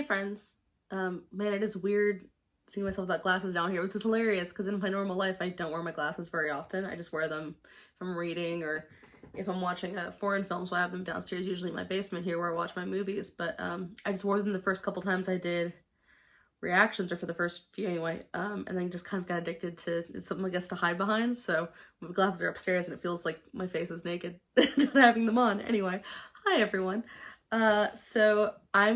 Hey friends. Man, it is weird seeing myself without glasses down here, which is hilarious because in my normal life I don't wear my glasses very often. I just wear them if I'm reading or if I'm watching foreign films. So I have them downstairs, usually in my basement here where I watch my movies. But I just wore them the first couple times I did reactions, or for the first few anyway, and then just kind of got addicted to something I guess to hide behind. So my glasses are upstairs and it feels like my face is naked not having them on. Anyway, hi everyone. So I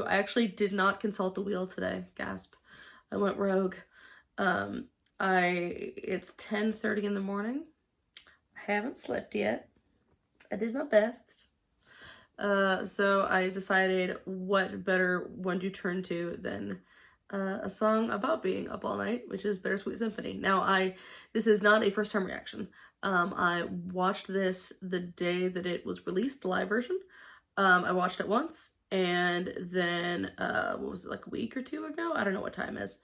actually did not consult the wheel today, gasp. I went rogue. It's 10:30 in the morning. I haven't slept yet. I did my best. So I decided what better one to turn to than a song about being up all night, which is Bittersweet Symphony. Now this is not a first time reaction. I watched this the day that it was released, the live version. I watched it once, and then, what was it, like a week or two ago? I don't know what time it is.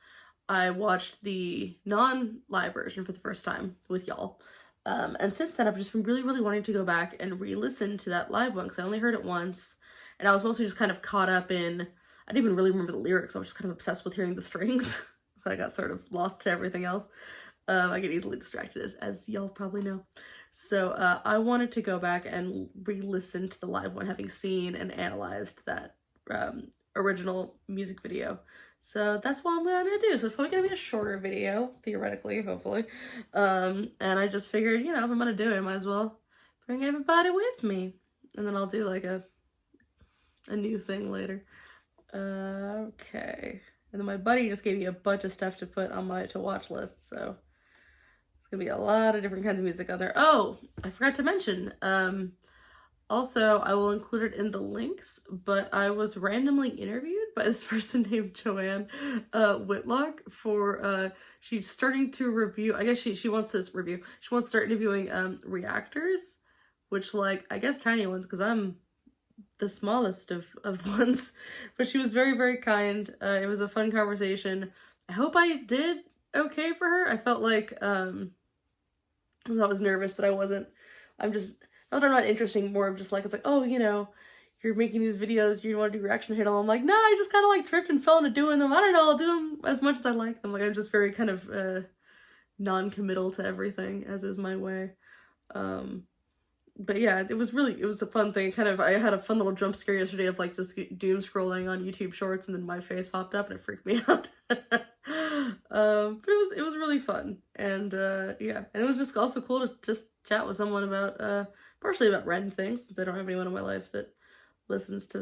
I watched the non-live version for the first time with y'all. And since then, I've just been really, really wanting to go back and re-listen to that live one, because I only heard it once, and I was mostly just kind of caught up in, I didn't even really remember the lyrics. I was just kind of obsessed with hearing the strings. I got sort of lost to everything else. I get easily distracted, as y'all probably know. So I wanted to go back and re-listen to the live one, having seen and analyzed that original music video. So that's what I'm gonna do. So it's probably gonna be a shorter video, theoretically, hopefully. And I just figured, you know, if I'm gonna do it, I might as well bring everybody with me. And then I'll do like a new thing later. Okay. And then my buddy just gave me a bunch of stuff to put on my to-watch list, so it's gonna be a lot of different kinds of music on there. Oh, I forgot to mention, also, I will include it in the links, but I was randomly interviewed by this person named Joanne Whitlock for, she's starting to review, I guess she wants this review, she wants to start interviewing reactors, which, like, I guess tiny ones, because I'm the smallest of ones, but she was very, very kind. It was a fun conversation. I hope I did okay for her. I felt like, I was nervous that I'm just, not that I'm not interesting, more of just like, it's like, oh, you know, you're making these videos, you want to do reaction hit all. I'm like, no, I just kind of like tripped and fell into doing them. I don't know, I'll do them as much as I like them. Like, I'm just very kind of non-committal to everything, as is my way. But yeah, it was a fun thing. Kind of, I had a fun little jump scare yesterday of like just doom scrolling on YouTube Shorts, and then my face popped up and it freaked me out. But it was really fun, and yeah, and it was just also cool to just chat with someone about partially about random things, since I don't have anyone in my life that listens to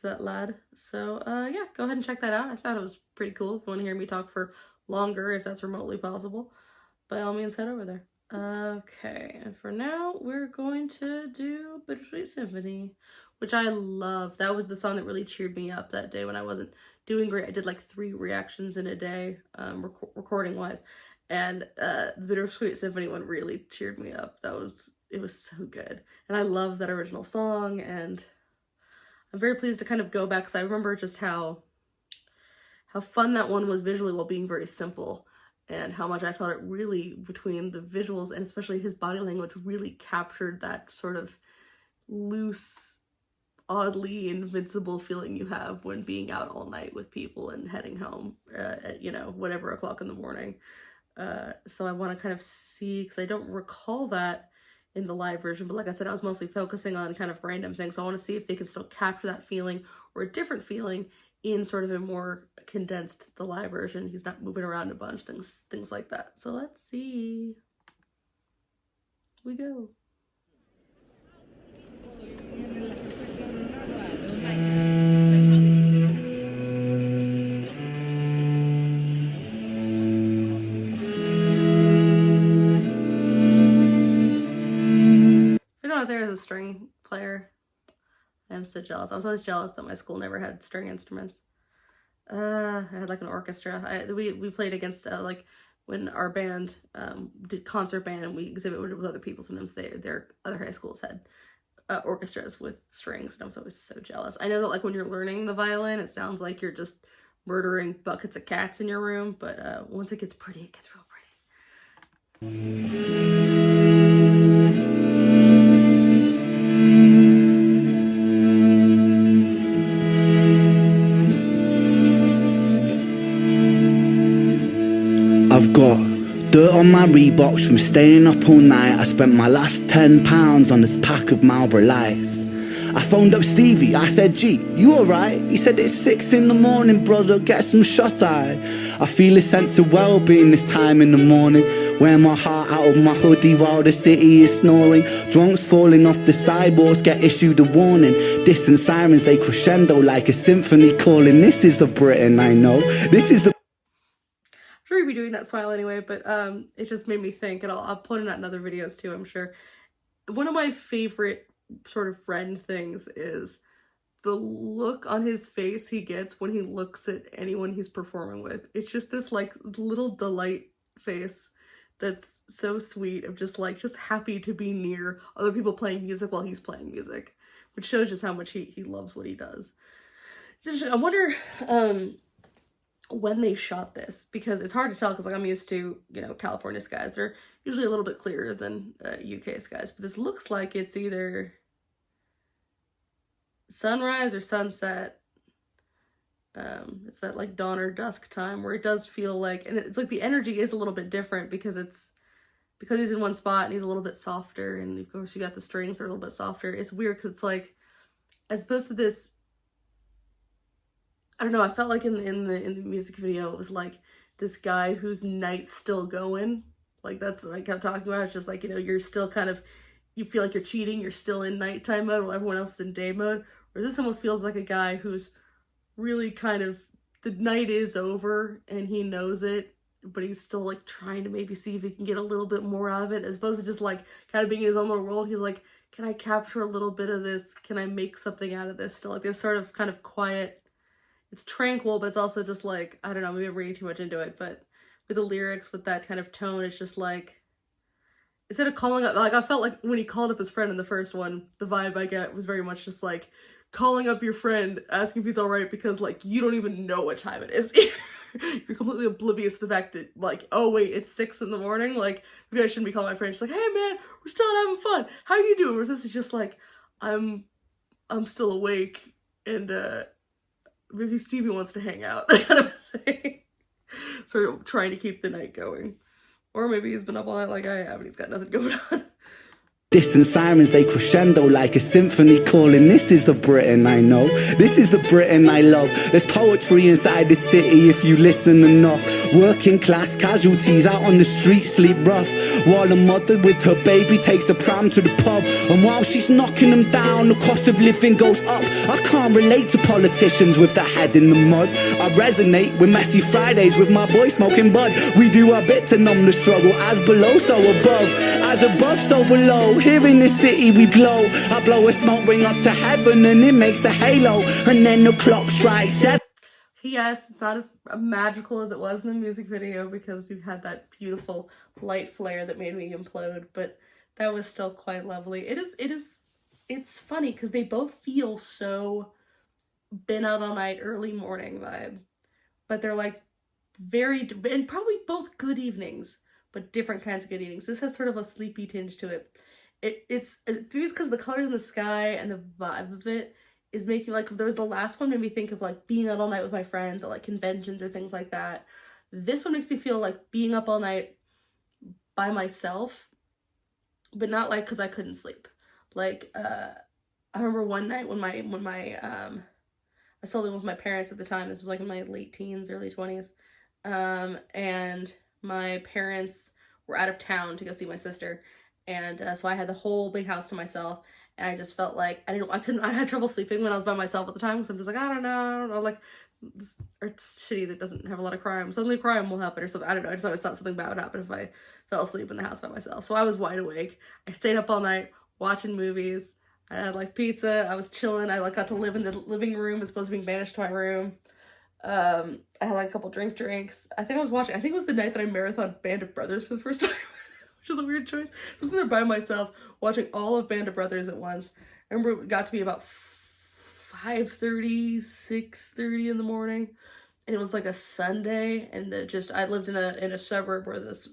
that lad. So yeah, go ahead and check that out. I thought it was pretty cool. If you want to hear me talk for longer, if that's remotely possible, by all means head over there. Okay, and for now, we're going to do Bittersweet Symphony, which I love. That was the song that really cheered me up that day when I wasn't doing great. I did like 3 reactions in a day, recording-wise, and the Bittersweet Symphony one really cheered me up. It was so good, and I love that original song, and I'm very pleased to kind of go back, because I remember just how fun that one was visually while being very simple, and how much I felt it really, between the visuals and especially his body language, really captured that sort of loose, oddly invincible feeling you have when being out all night with people and heading home at, you know, whatever o'clock in the morning. So I want to kind of see, because I don't recall that in the live version, but like I said, I was mostly focusing on kind of random things. So I want to see if they can still capture that feeling, or a different feeling, in sort of a more condensed, the live version. He's not moving around a bunch, things like that. So let's see. We go. There is a string player. I'm so jealous. I was always jealous that my school never had string instruments. I had like an orchestra. We played against like when our band did concert band, and we exhibited with other people. Sometimes their other high schools had orchestras with strings, and I was always so jealous. I know that like when you're learning the violin, it sounds like you're just murdering buckets of cats in your room, but once it gets pretty, it gets real pretty. I've got dirt on my Reeboks from staying up all night. I spent my last £10 on this pack of Marlboro Lights. I phoned up Stevie, I said, G, you alright? He said, it's 6 in the morning, brother, get some shut-eye. I feel a sense of well-being this time in the morning. Wear my heart out of my hoodie while the city is snoring. Drunks falling off the sidewalks get issued a warning. Distant sirens, they crescendo like a symphony calling. This is the Britain I know. This is the... I'm sure you'd be doing that smile anyway, but it just made me think, and I'll point it out in other videos too, I'm sure. One of my favorite sort of friend things is the look on his face he gets when he looks at anyone he's performing with. It's just this like little delight face that's so sweet, of just happy to be near other people playing music while he's playing music, which shows just how much he loves what he does. I wonder when they shot this, because it's hard to tell, because like I'm used to, you know, California skies. They're usually a little bit clearer than UK skies, but this looks like it's either sunrise or sunset. It's that like dawn or dusk time where it does feel like, and it's like the energy is a little bit different because he's in one spot and he's a little bit softer, and of course you got the strings that are a little bit softer. It's weird because it's like, as opposed to this, I don't know, I felt like in the music video it was like this guy whose night's still going. Like that's what I kept talking about. It's just like, you know, you're still kind of, you feel like you're cheating, you're still in nighttime mode while everyone else is in day mode. Whereas this almost feels like a guy who's really kind of, the night is over and he knows it, but he's still like trying to maybe see if he can get a little bit more out of it, as opposed to just like kind of being in his own little world. He's like, can I capture a little bit of this? Can I make something out of this still? Like there's sort of kind of quiet, it's tranquil, but it's also just like, I don't know, maybe I'm reading too much into it, but with the lyrics, with that kind of tone, it's just like, instead of calling up, like I felt like when he called up his friend in the first one, the vibe I get was very much just like calling up your friend, asking if he's all right, because like you don't even know what time it is. You're completely oblivious to the fact that like, oh wait, it's 6 in the morning. Like maybe I shouldn't be calling my friend. She's like, hey man, we're still out having fun. How are you doing? Whereas this is just like, I'm still awake, and maybe Stevie wants to hang out, kind of thing. Sort of trying to keep the night going. Or maybe he's been up all night like I have and he's got nothing going on. Distant sirens, they crescendo like a symphony calling. This is the Britain I know. This is the Britain I love. There's poetry inside the city if you listen enough. Working class casualties out on the street sleep rough, while a mother with her baby takes a pram to the pub. And while she's knocking them down, the cost of living goes up. I can't relate to politicians with their head in the mud. I resonate with messy Fridays with my boy smoking bud. We do our bit to numb the struggle. As below, so above. As above, so below. Here in the city we glow. I blow a smoke ring up to heaven and it makes a halo. And then the clock strikes 7. Yes, it's not as magical as it was in the music video because you had that beautiful light flare that made me implode, but that was still quite lovely. It's funny because they both feel so been out all night, early morning vibe, but they're like very, and probably both good evenings, but different kinds of good evenings. This has sort of a sleepy tinge to it. It's because the colors in the sky and the vibe of it is making, like, there was the last one made me think of like being out all night with my friends at like conventions or things like that. This one makes me feel like being up all night by myself, but not like because I couldn't sleep. Like I remember one night when my I still lived with my parents at the time. This was like in my late teens, early 20s, and my parents were out of town to go see my sister. And so I had the whole big house to myself, and I just felt like I had trouble sleeping when I was by myself at the time, because I'm just like, I don't know, like, this city that doesn't have a lot of crime, suddenly crime will happen or something. I don't know, I just always thought something bad would happen if I fell asleep in the house by myself. So I was wide awake. I stayed up all night watching movies. I had like pizza. I was chilling. I like got to live in the living room as opposed to being banished to my room. I had like a couple drinks. I think it was the night that I marathoned Band of Brothers for the first time. Which is a weird choice. So I was there by myself watching all of Band of Brothers at once. I remember it got to be about 5:30, 6:30 in the morning, and it was like a Sunday, and I lived in a suburb where this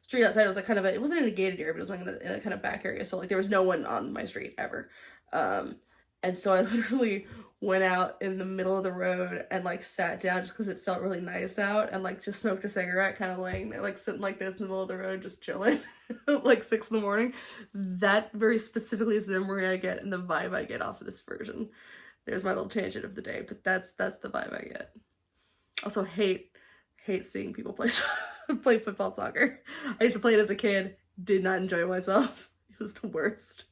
street outside was like kind of it wasn't in a gated area, but it was like in a kind of back area, so like there was no one on my street ever. And so I literally went out in the middle of the road and like sat down just because it felt really nice out, and like just smoked a cigarette, kind of laying there like sitting like this in the middle of the road just chilling like 6 in the morning. That very specifically is the memory I get and the vibe I get off of this version. There's my little tangent of the day, but that's the vibe I get. Also hate seeing people play play football, soccer. I used to play it as a kid, did not enjoy myself. It was the worst.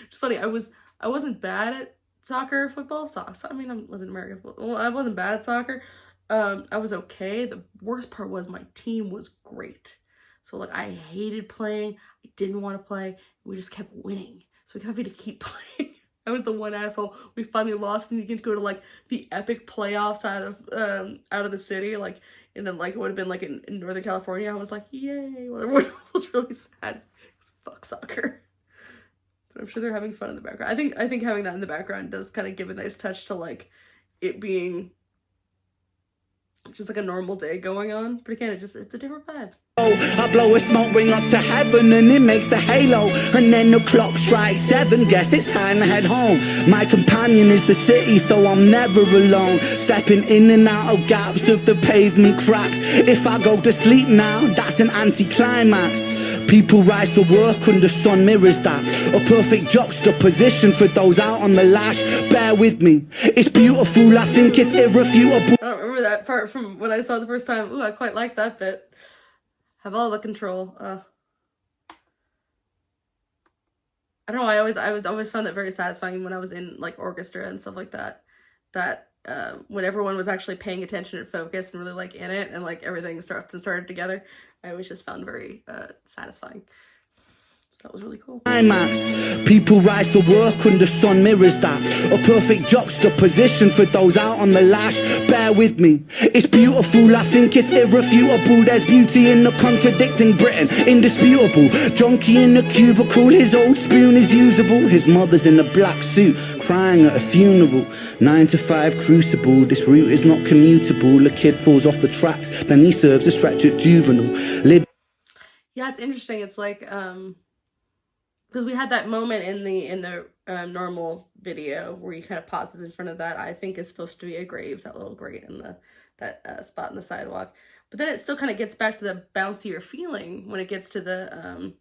It's funny, I wasn't bad at soccer, football, I mean, I'm living in America. Well, I wasn't bad at soccer. I was okay. The worst part was my team was great. So like I hated playing. I didn't want to play. We just kept winning. So we kept having to keep playing. I was the one asshole. We finally lost and you get to go to like the epic playoffs out of the city. Like, and then like it would have been like in Northern California. I was like, yay. Well, everyone was really sad. Fuck soccer. But I'm sure they're having fun in the background. I think having that in the background does kind of give a nice touch to like it being just like a normal day going on. But again, it's a different vibe. I blow a smoke ring up to heaven and it makes a halo. And then the clock strikes 7, guess it's time to head home. My companion is the city, so I'm never alone. Stepping in and out of gaps of the pavement cracks. If I go to sleep now, that's an anticlimax. People rise to work and the sun mirrors that. A perfect juxtaposition for those out on the lash. Bear with me, it's beautiful, I think it's irrefutable. I don't remember that part from when I saw it the first time. Ooh, I quite like that bit. Have all the control. I don't know. I always found that very satisfying when I was in like orchestra and stuff like that. That when everyone was actually paying attention and focused and really like in it, and like everything started together, I always just found very satisfying. So that was really cool. Climax. People rise to work and the sun mirrors that. A perfect juxtaposition for those out on the lash. Bear with me, it's beautiful, I think it's irrefutable. There's beauty in the contradicting Britain, indisputable. Junkie in the cubicle, his old spoon is usable. His mother's in a black suit, crying at a funeral. 9 to 5 crucible, this route is not commutable. A kid falls off the tracks, then he serves a stretch at juvenile. Yeah, it's interesting. It's like because we had that moment in the normal video where he kind of pauses in front of that. I think is supposed to be a grave, that little grate in that spot in the sidewalk. But then it still kind of gets back to the bouncier feeling when it gets to the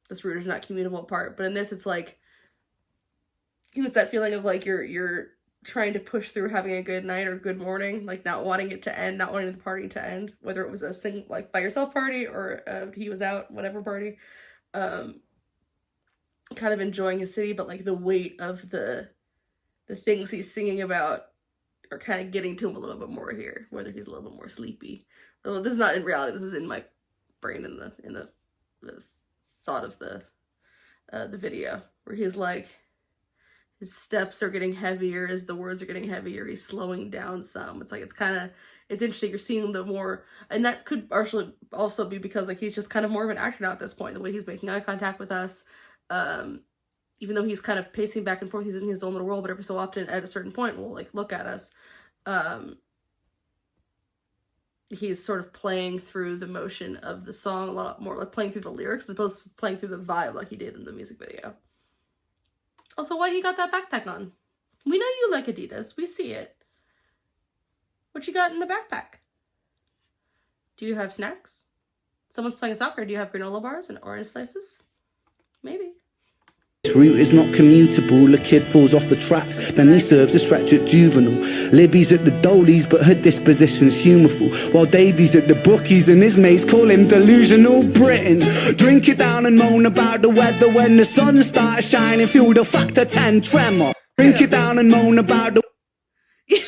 this route is not commutable part. But in this, it's like it's that feeling of like you're trying to push through having a good night or good morning, like not wanting it to end, not wanting the party to end, whether it was a like by yourself party or he was out, whatever party. Kind of enjoying his city, but like the weight of the things he's singing about are kind of getting to him a little bit more here, whether he's a little bit more sleepy. Well, this is not in reality, this is in my brain in the thought of the video, where he's like his steps are getting heavier as the words are getting heavier, he's slowing down some. It's like it's interesting, you're seeing the more, and that could also be because like he's just kind of more of an actor now at this point, the way he's making eye contact with us. Even though he's kind of pacing back and forth, he's in his own little world, but every so often at a certain point will like look at us. He's sort of playing through the motion of the song a lot more, like playing through the lyrics as opposed to playing through the vibe like he did in the music video. Also, why he got that backpack on? We know you like Adidas, we see it. What you got in the backpack? Do you have snacks? Someone's playing soccer, do you have granola bars and orange slices? Maybe. This route is not commutable, a kid falls off the tracks, then he serves a stretch at juvenile. Libby's at the Dolies, but her disposition's humourful, while Davy's at the bookies and his mates call him delusional Britain. Drink it down and moan about the weather when the sun starts shining, feel the factor 10 tremor. Drink it down and moan about the... Wait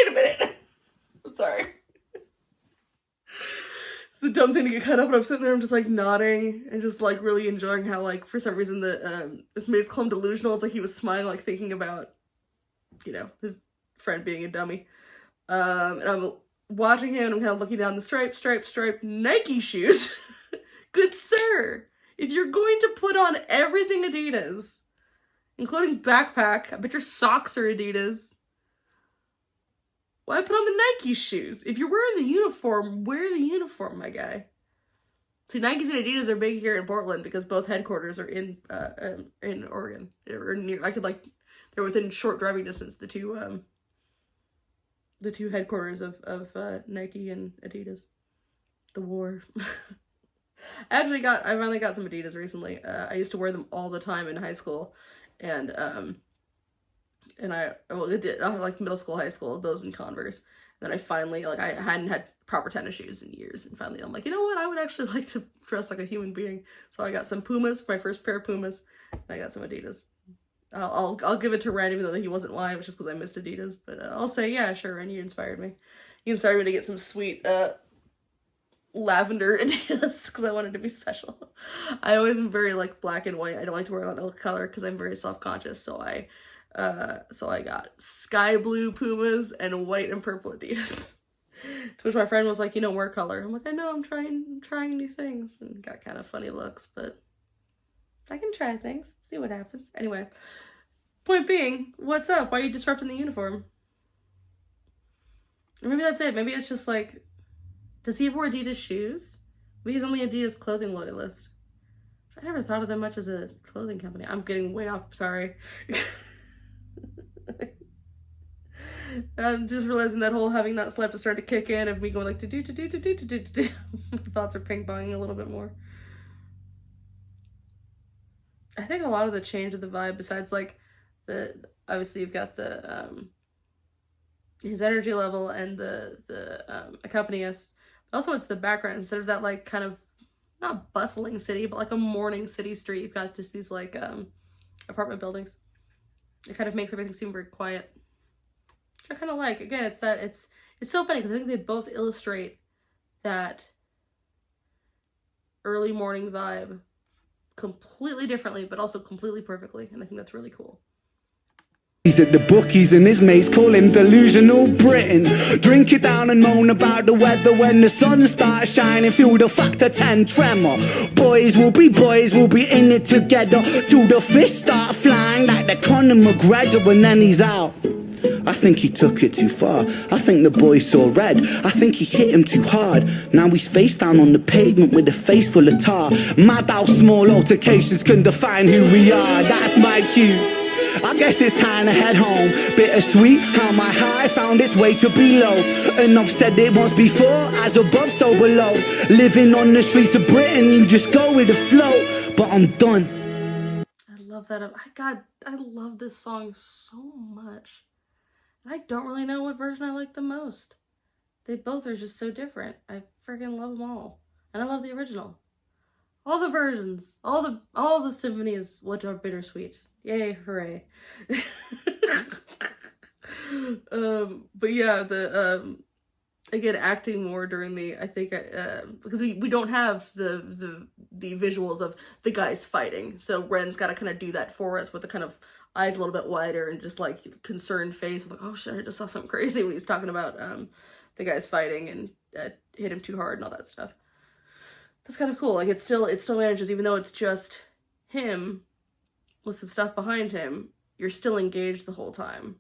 a minute. I'm sorry. It's a dumb thing to get cut up, but I'm sitting there, I'm just like nodding and just like really enjoying how like for some reason this mate's call him delusional. It's like he was smiling, like thinking about, you know, his friend being a dummy. And I'm watching him and I'm kind of looking down the stripe Nike shoes. Good sir, if you're going to put on everything Adidas, including backpack, I bet your socks are Adidas. Why put on the Nike shoes? If you're wearing the uniform, wear the uniform, my guy. See, Nikes and Adidas are big here in Portland because both headquarters are in Oregon or near. they're within short driving distance, the two headquarters of Nike and Adidas. The war. I finally got some Adidas recently. I used to wear them all the time in high school, and like middle school, high school, those in Converse. Then I finally, like, I hadn't had proper tennis shoes in years, and finally I'm like, you know what, I would actually like to dress like a human being. So I got some Pumas, my first pair of Pumas, and I got some Adidas. I'll give it to Ren, even though he wasn't lying, which is because I missed Adidas, but I'll say, yeah, sure, Ren, you inspired me. You inspired me to get some sweet lavender Adidas because I wanted to be special. I always am very like black and white. I don't like to wear a lot of color because I'm very self-conscious. So I got sky blue Pumas and white and purple Adidas. To which my friend was like, you don't wear color. I'm like, I know, I'm trying new things, and got kind of funny looks, but I can try things, see what happens. Anyway, point being, what's up? Why are you disrupting the uniform? Or maybe that's it. Maybe it's just like, does he wear Adidas shoes? Maybe he's only Adidas clothing loyalist. I never thought of them much as a clothing company. I'm getting way off, sorry. I'm just realizing that whole having not slept has started to kick in of me going like do. Thoughts are ping-ponging a little bit more. I think a lot of the change of the vibe, besides like obviously you've got the his energy level and the accompanist. Also, it's the background. Instead of that like kind of not bustling city, but like a morning city street, you've got just these like apartment buildings. It kind of makes everything seem very quiet. Which I kind of like. Again, it's so funny because I think they both illustrate that early morning vibe completely differently, but also completely perfectly, and I think that's really cool. He's at the bookies and his mates call him delusional Britain. Drink it down and moan about the weather when the sun starts shining. Feel the factor 10 tremor. Boys will be in it together till the fists start flying like the Conor McGregor, and then he's out. I think he took it too far. I think the boy saw red. I think he hit him too hard. Now he's face down on the pavement with a face full of tar. Mad how small altercations can define who we are. That's my cue. I guess it's time to head home. Bittersweet how my high found its way to below. And I've said it once before, as above so below. Living on the streets of Britain, you just go with the flow. But I'm done. I love that. I love this song so much. I don't really know what version I like the most. They both are just so different. I freaking love them all. And I love the original. All the versions. All the symphonies, what are bittersweet. Yay, hooray. But yeah, again, acting more during the, I think, because we don't have the visuals of the guys fighting. So Ren's got to kind of do that for us with the kind of eyes a little bit wider and just like concerned face. I'm like, oh shit, I just saw something crazy when he's talking about the guys fighting and hit him too hard and all that stuff. That's kind of cool. Like it still manages, even though it's just him with some stuff behind him, you're still engaged the whole time.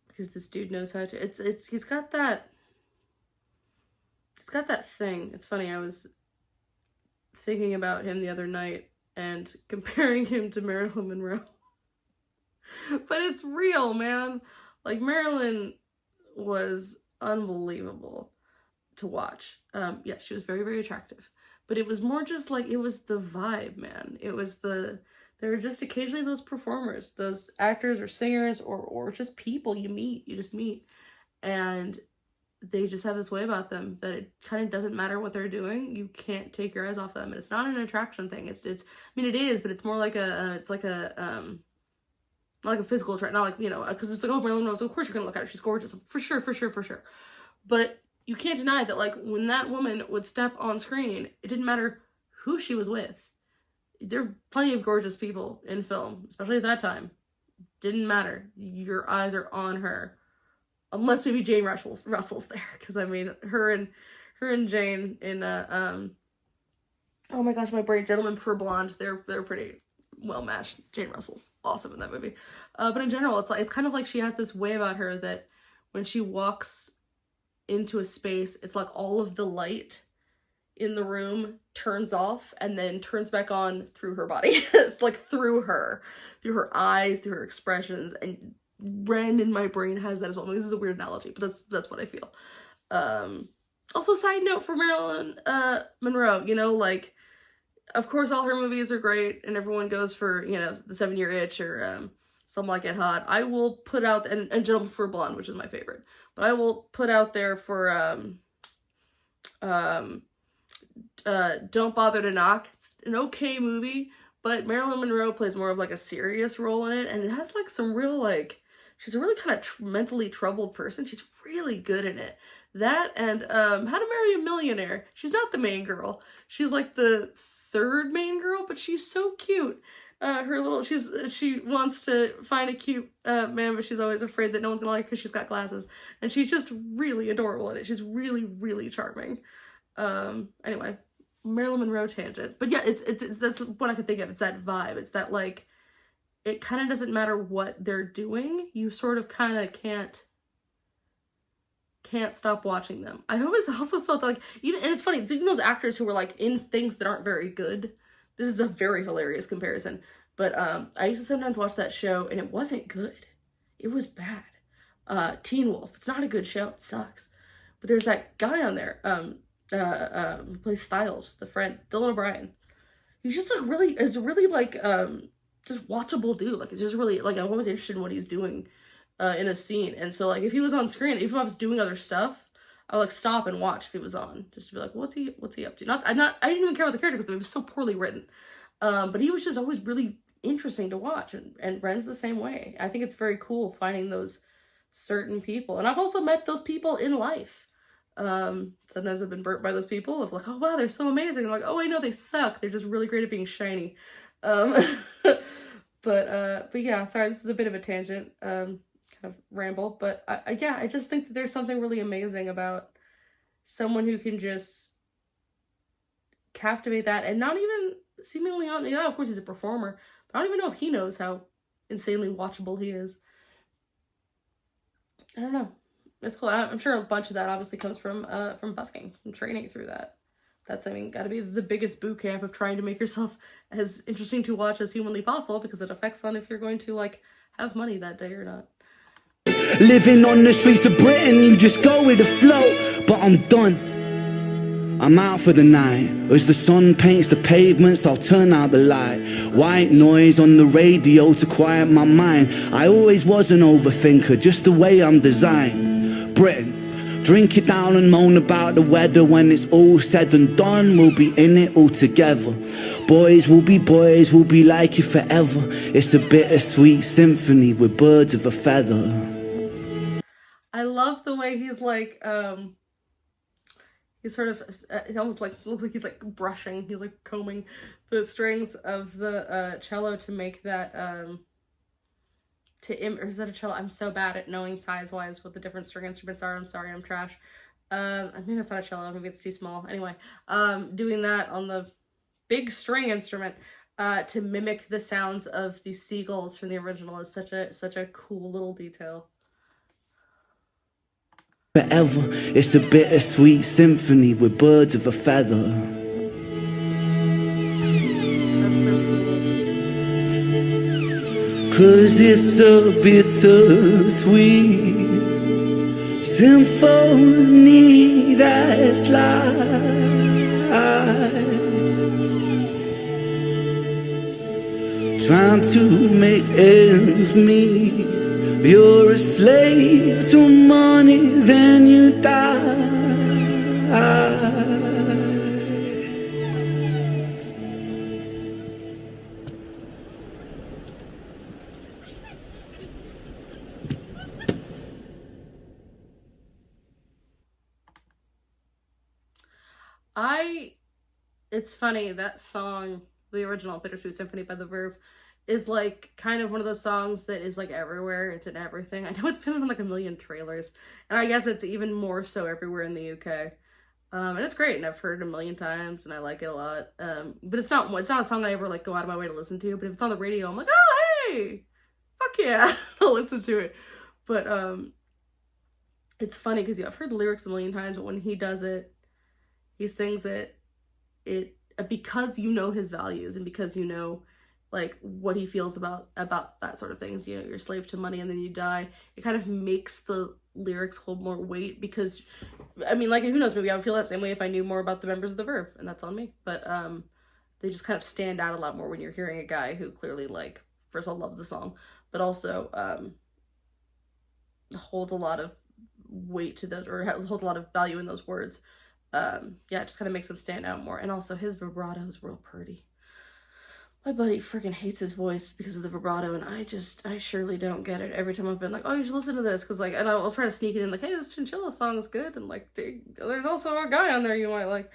Because this dude knows how to, he's got that thing. It's funny, I was thinking about him the other night and comparing him to Marilyn Monroe. But it's real, man. Like, Marilyn was unbelievable to watch. Yeah, she was very, very attractive. But it was more just like, it was the vibe, man. It was there were just occasionally those performers, those actors or singers or just people you just meet. And they just have this way about them that it kind of doesn't matter what they're doing. You can't take your eyes off them. And it's not an attraction thing. It's I mean, it is, but it's more like not like a physical attraction, not like, you know, because it's like, oh, Marilyn Monroe, of course you're going to look at her. She's gorgeous. For sure. But you can't deny that, like, when that woman would step on screen, it didn't matter who she was with. There are plenty of gorgeous people in film, especially at that time. Didn't matter. Your eyes are on her. Unless maybe Jane Russell's there, because I mean, her and Jane in oh my gosh, my brain, Gentlemen Prefer Blonde, they're pretty well matched. Jane Russell's awesome in that movie. But in general, it's kind of like she has this way about her that when she walks into a space, it's like all of the light in the room turns off and then turns back on through her body. Like through her eyes, through her expressions. And Ren in my brain has that as well. I mean, this is a weird analogy, but that's what I feel. Also, side note for Marilyn Monroe, you know, like, of course all her movies are great and everyone goes for, you know, The 7-Year Itch or Some Like It Hot. I will put out, and Gentleman Before Blonde, which is my favorite, but I will put out there for Don't Bother to Knock. It's an okay movie, but Marilyn Monroe plays more of like a serious role in it, and it has like some real, like, she's a really kind of mentally troubled person. She's really good in it. That and How to Marry a Millionaire. She's not the main girl. She's like the third main girl, but she's so cute. She wants to find a cute man, but she's always afraid that no one's gonna like her because she's got glasses. And she's just really adorable in it. She's really, really charming. Anyway, Marilyn Monroe tangent. But yeah, it's that's what I could think of. It's that vibe. It's that, like, it kind of doesn't matter what they're doing. You sort of kind of can't stop watching them. I always also felt like, even, and it's funny, it's even those actors who were like in things that aren't very good. This is a very hilarious comparison, but I used to sometimes watch that show and it wasn't good. It was bad. Teen Wolf. It's not a good show. It sucks. But there's that guy on there who plays Styles, the friend, Dylan O'Brien. He's just like really like just watchable dude. Like, it's just really, like, I'm always interested in what he's doing in a scene. And so, like, if he was on screen, even if I was doing other stuff, I would, like, stop and watch if he was on, just to be like, what's he up to? I didn't even care about the character because it was so poorly written. But he was just always really interesting to watch, and Ren's the same way. I think it's very cool finding those certain people. And I've also met those people in life. Sometimes I've been burnt by those people of like, oh wow, they're so amazing. I'm like, oh, I know they suck. They're just really great at being shiny. But yeah, sorry, this is a bit of a tangent. Kind of ramble, but I just think that there's something really amazing about someone who can just captivate that, and not even seemingly on, yeah, of course he's a performer, but I don't even know if he knows how insanely watchable he is. I don't know. It's cool. I'm sure a bunch of that obviously comes from busking, from training through that. That's, I mean, gotta be the biggest boot camp of trying to make yourself as interesting to watch as humanly possible, because it affects on if you're going to, like, have money that day or not. Living on the streets of Britain, you just go with the flow. But I'm done, I'm out for the night. As the sun paints the pavements, I'll turn out the light. White noise on the radio to quiet my mind. I always was an overthinker, just the way I'm designed. Britain, drink it down and moan about the weather. When it's all said and done, we'll be in it all together. Boys, we'll be like you forever. It's a bittersweet symphony with birds of a feather. I love the way he's like, he's sort of, it almost like, looks like he's like brushing, he's like combing the strings of the cello to make that, or is that a cello? I'm so bad at knowing size-wise what the different string instruments are. I'm sorry, I'm trash. I think that's not a cello, maybe it's too small. Anyway, doing that on the big string instrument to mimic the sounds of the seagulls from the original is such a cool little detail. Forever, it's a bittersweet symphony with birds of a feather. Cause it's a bittersweet symphony that's life. Trying to make ends meet. You're a slave to money, then you die. It's funny, that song, the original Bittersweet Symphony by The Verve, is like kind of one of those songs that is like everywhere. It's in everything. I know it's been in like a million trailers, and I guess it's even more so everywhere in the UK. And it's great, and I've heard it a million times, and I like it a lot. But it's not a song I ever like go out of my way to listen to. But if it's on the radio, I'm like, oh hey, fuck yeah, I'll listen to it. But it's funny because I've heard the lyrics a million times, but when he does it, he sings it because you know his values and because you know like what he feels about that sort of things, you know, you're a slave to money and then you die, it kind of makes the lyrics hold more weight. Because I mean, like, who knows, maybe I would feel that same way if I knew more about the members of the Verve, and that's on me. But they just kind of stand out a lot more when you're hearing a guy who clearly, like, first of all loves the song, but also holds a lot of weight to those, or holds a lot of value in those words. Yeah, it just kind of makes him stand out more. And also his vibrato is real pretty. My buddy freaking hates his voice because of the vibrato, and I surely don't get it. Every time I've been like, oh, you should listen to this, because, like, and I'll try to sneak it in, like, hey, this Chinchilla song is good, and, like, there's also a guy on there you might like.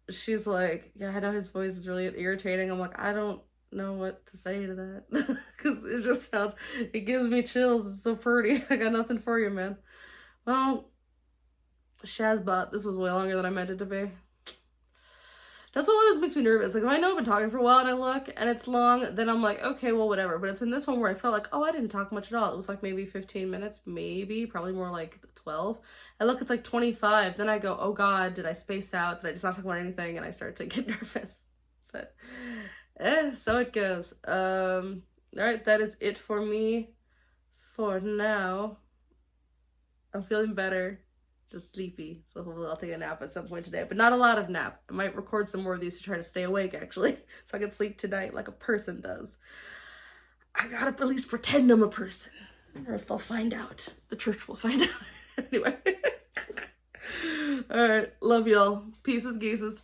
She's like, yeah, I know his voice is really irritating. I'm like, I don't know what to say to that, because it just sounds, it gives me chills. It's so pretty. I got nothing for you, man. Well, Shazbot, this was way longer than I meant it to be. That's what always makes me nervous. Like, if I know I've been talking for a while and I look and it's long, then I'm like, okay, well, whatever. But it's in this one where I felt like, oh, I didn't talk much at all. It was like maybe 15 minutes, probably more like 12. I look, it's like 25. Then I go, oh God, did I space out? Did I just not talk about anything? And I start to get nervous. But, so it goes. All right, that is it for me for now. I'm feeling better. Just sleepy, so hopefully I'll take a nap at some point today, but not a lot of nap. I might record some more of these to try to stay awake, actually, so I can sleep tonight like a person does. I gotta at least pretend I'm a person, or else they'll find out. The church will find out. Anyway. Alright, love y'all. Pieces, geeses.